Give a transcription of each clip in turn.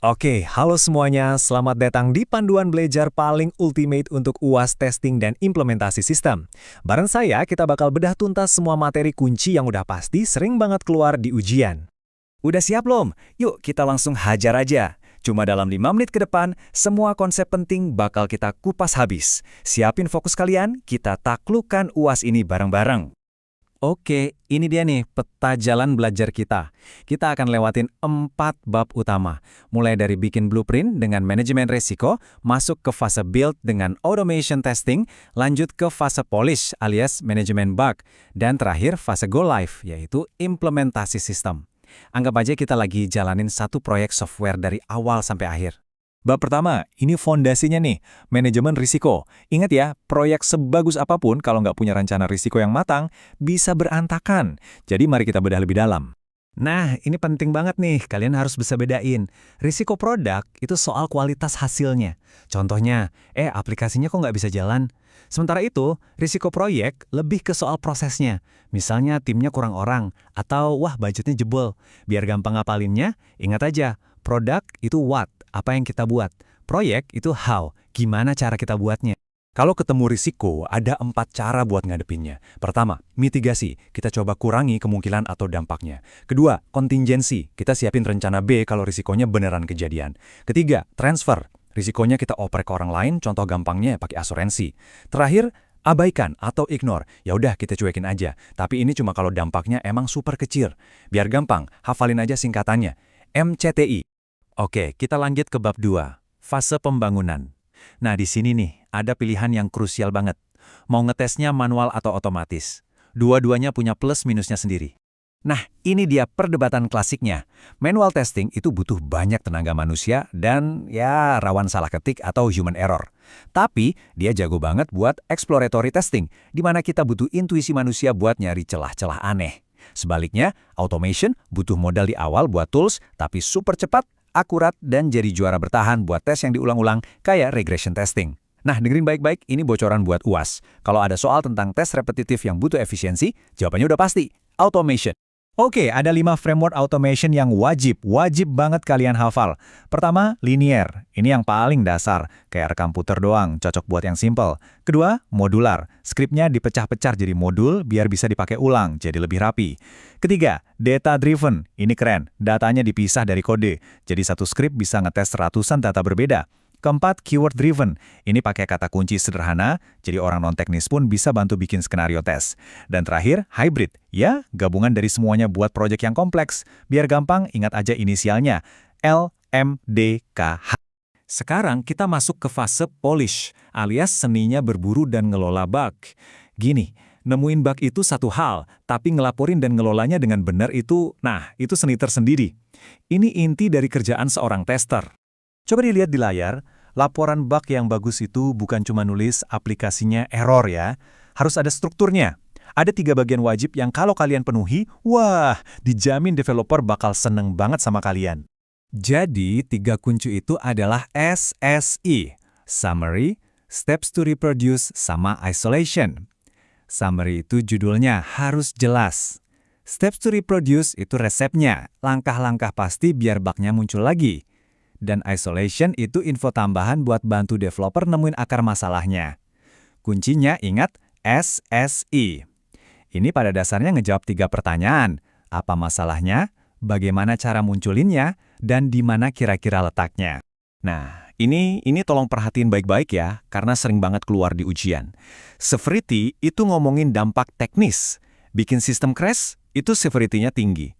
Oke, halo semuanya. Selamat datang di panduan belajar paling ultimate untuk UAS testing dan implementasi sistem. Bareng saya, kita bakal bedah tuntas semua materi kunci yang udah pasti sering banget keluar di ujian. Udah siap belum? Yuk kita langsung hajar aja. Cuma dalam 5 menit ke depan, semua konsep penting bakal kita kupas habis. Siapin fokus kalian, kita taklukkan UAS ini bareng-bareng. Oke, ini dia nih peta jalan belajar kita. Kita akan lewatin 4 bab utama. Mulai dari bikin blueprint dengan manajemen risiko, masuk ke fase build dengan automation testing, lanjut ke fase polish alias manajemen bug, dan terakhir fase go live, yaitu implementasi sistem. Anggap aja kita lagi jalanin satu proyek software dari awal sampai akhir. Bab pertama, ini fondasinya nih, manajemen risiko. Ingat ya, proyek sebagus apapun kalau nggak punya rencana risiko yang matang, bisa berantakan. Jadi mari kita bedah lebih dalam. Nah, ini penting banget nih, kalian harus bisa bedain. Risiko produk itu soal kualitas hasilnya. Contohnya, aplikasinya kok nggak bisa jalan? Sementara itu, risiko proyek lebih ke soal prosesnya. Misalnya timnya kurang orang, atau wah budgetnya jebol. Biar gampang ngapalinnya, ingat aja, produk itu what, apa yang kita buat. Proyek itu how, gimana cara kita buatnya. Kalau ketemu risiko, ada 4 cara buat ngadepinnya. Pertama, mitigasi. Kita coba kurangi kemungkinan atau dampaknya. Kedua, kontingensi. Kita siapin rencana B kalau risikonya beneran kejadian. Ketiga, transfer. Risikonya kita oper ke orang lain, contoh gampangnya pakai asuransi. Terakhir, abaikan atau ignore. Ya udah kita cuekin aja. Tapi ini cuma kalau dampaknya emang super kecil. Biar gampang, hafalin aja singkatannya. MCTI. Oke, kita lanjut ke bab 2, fase pembangunan. Nah, di sini nih, ada pilihan yang krusial banget. Mau ngetesnya manual atau otomatis. Dua-duanya punya plus minusnya sendiri. Nah, ini dia perdebatan klasiknya. Manual testing itu butuh banyak tenaga manusia dan ya rawan salah ketik atau human error. Tapi, dia jago banget buat exploratory testing, di mana kita butuh intuisi manusia buat nyari celah-celah aneh. Sebaliknya, automation butuh modal di awal buat tools, tapi super cepat, akurat, dan jadi juara bertahan buat tes yang diulang-ulang kayak regression testing. Nah, dengerin baik-baik, ini bocoran buat UAS. Kalau ada soal tentang tes repetitif yang butuh efisiensi, jawabannya udah pasti, automation. Oke, ada 5 framework automation yang wajib banget kalian hafal. Pertama, linear. Ini yang paling dasar, kayak rekam puter doang, cocok buat yang simple. Kedua, modular. Skripnya dipecah-pecah jadi modul biar bisa dipakai ulang, jadi lebih rapi. Ketiga, data driven. Ini keren, datanya dipisah dari kode. Jadi satu skrip bisa ngetes ratusan data berbeda. Keempat, keyword driven. Ini pakai kata kunci sederhana, jadi orang non-teknis pun bisa bantu bikin skenario tes. Dan terakhir, hybrid. Ya, gabungan dari semuanya buat proyek yang kompleks. Biar gampang, ingat aja inisialnya. LMDKH. Sekarang kita masuk ke fase polish, alias seninya berburu dan ngelola bug. Gini, nemuin bug itu satu hal, tapi ngelaporin dan ngelolanya dengan benar itu seni tersendiri. Ini inti dari kerjaan seorang tester. Coba dilihat di layar, laporan bug yang bagus itu bukan cuma nulis aplikasinya error ya. Harus ada strukturnya. Ada 3 bagian wajib yang kalau kalian penuhi, wah, dijamin developer bakal seneng banget sama kalian. Jadi, 3 kunci itu adalah SSI, Summary, Steps to Reproduce, sama Isolation. Summary itu judulnya harus jelas. Steps to Reproduce itu resepnya, langkah-langkah pasti biar bugnya muncul lagi. Dan isolation itu info tambahan buat bantu developer nemuin akar masalahnya. Kuncinya ingat SSI. Ini pada dasarnya ngejawab 3 pertanyaan. Apa masalahnya, bagaimana cara munculinnya, dan di mana kira-kira letaknya. Nah, ini tolong perhatiin baik-baik ya, karena sering banget keluar di ujian. Severity itu ngomongin dampak teknis. Bikin sistem crash, itu severity-nya tinggi.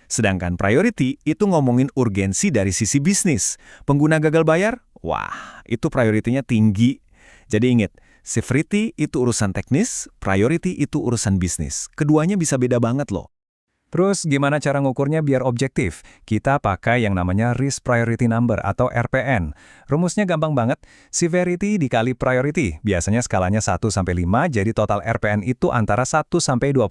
Sedangkan priority itu ngomongin urgensi dari sisi bisnis. Pengguna gagal bayar? Wah, itu priority-nya tinggi. Jadi ingat, severity itu urusan teknis, priority itu urusan bisnis. Keduanya bisa beda banget loh. Terus gimana cara ngukurnya biar objektif? Kita pakai yang namanya Risk Priority Number atau RPN. Rumusnya gampang banget, severity dikali priority. Biasanya skalanya 1-5, jadi total RPN itu antara 1-25.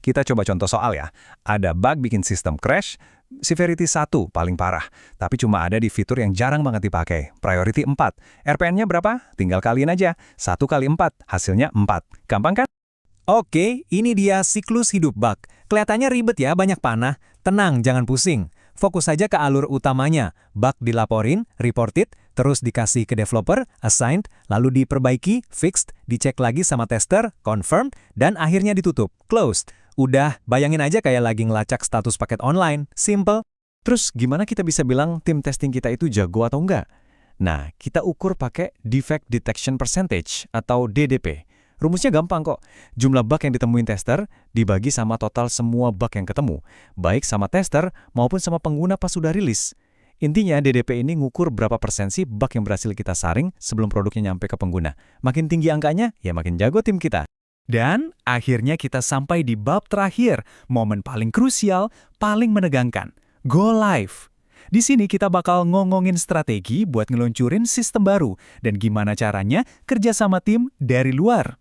Kita coba contoh soal ya. Ada bug bikin sistem crash, severity 1 paling parah. Tapi cuma ada di fitur yang jarang banget dipakai, priority 4. RPN-nya berapa? Tinggal kaliin aja. 1 kali 4, hasilnya 4. Gampang kan? Oke, ini dia siklus hidup bug. Kelihatannya ribet ya, banyak panah. Tenang, jangan pusing. fokus saja ke alur utamanya. Bug dilaporin, reported, terus dikasih ke developer, assigned, lalu diperbaiki, fixed, dicek lagi sama tester, confirmed, dan akhirnya ditutup, closed. Udah, bayangin aja kayak lagi ngelacak status paket online. Simple. Terus gimana kita bisa bilang tim testing kita itu jago atau enggak? Nah, kita ukur pakai Defect Detection Percentage atau DDP. Rumusnya gampang kok. Jumlah bug yang ditemuin tester dibagi sama total semua bug yang ketemu, baik sama tester maupun sama pengguna pas sudah rilis. Intinya DDP ini ngukur berapa persen sih bug yang berhasil kita saring sebelum produknya nyampe ke pengguna. Makin tinggi angkanya, ya makin jago tim kita. Dan akhirnya kita sampai di bab terakhir, momen paling krusial, paling menegangkan. Go live. Di sini kita bakal ngomongin strategi buat ngeluncurin sistem baru dan gimana caranya kerja sama tim dari luar.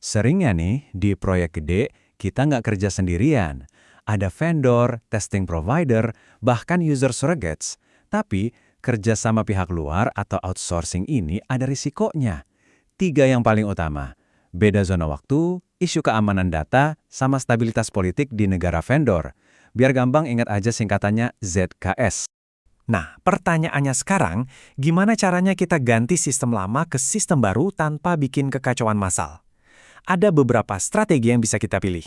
Seringnya nih, di proyek gede, kita nggak kerja sendirian. Ada vendor, testing provider, bahkan user surrogates. Tapi, kerja sama pihak luar atau outsourcing ini ada risikonya. 3 yang paling utama. Beda zona waktu, isu keamanan data, sama stabilitas politik di negara vendor. Biar gampang ingat aja singkatannya ZKS. Nah, pertanyaannya sekarang, gimana caranya kita ganti sistem lama ke sistem baru tanpa bikin kekacauan massal? Ada beberapa strategi yang bisa kita pilih.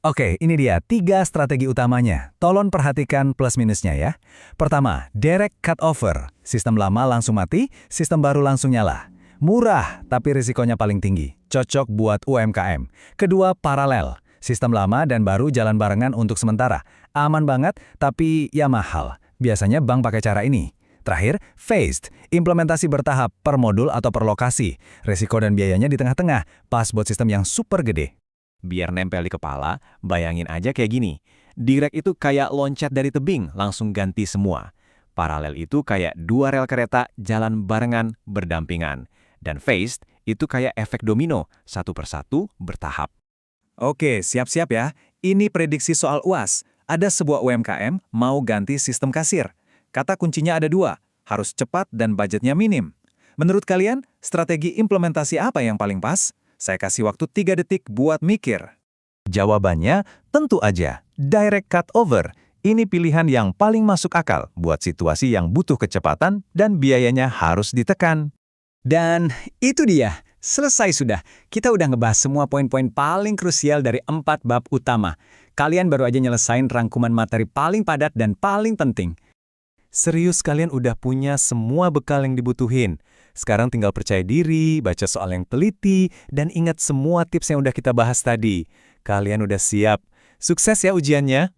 Oke, ini dia 3 strategi utamanya. Tolong perhatikan plus minusnya ya. Pertama, direct cut over. Sistem lama langsung mati, sistem baru langsung nyala. Murah, tapi risikonya paling tinggi. Cocok buat UMKM. Kedua, paralel. Sistem lama dan baru jalan barengan untuk sementara. Aman banget, tapi ya mahal. Biasanya bank pakai cara ini. Terakhir, phased, implementasi bertahap per modul atau per lokasi. Risiko dan biayanya di tengah-tengah, pas buat sistem yang super gede. Biar nempel di kepala, bayangin aja kayak gini. Direct itu kayak loncat dari tebing, langsung ganti semua. Paralel itu kayak 2 rel kereta jalan barengan berdampingan. Dan phased itu kayak efek domino, satu persatu bertahap. Oke, siap-siap ya. Ini prediksi soal UAS. Ada sebuah UMKM mau ganti sistem kasir. Kata kuncinya ada 2, harus cepat dan budgetnya minim. Menurut kalian, strategi implementasi apa yang paling pas? Saya kasih waktu 3 detik buat mikir. Jawabannya tentu aja, direct cut over. Ini pilihan yang paling masuk akal buat situasi yang butuh kecepatan dan biayanya harus ditekan. Dan itu dia, selesai sudah. Kita udah ngebahas semua poin-poin paling krusial dari 4 bab utama. Kalian baru aja nyelesain rangkuman materi paling padat dan paling penting. Serius kalian udah punya semua bekal yang dibutuhin. Sekarang tinggal percaya diri, baca soal yang teliti, dan ingat semua tips yang udah kita bahas tadi. Kalian udah siap. Sukses ya ujiannya!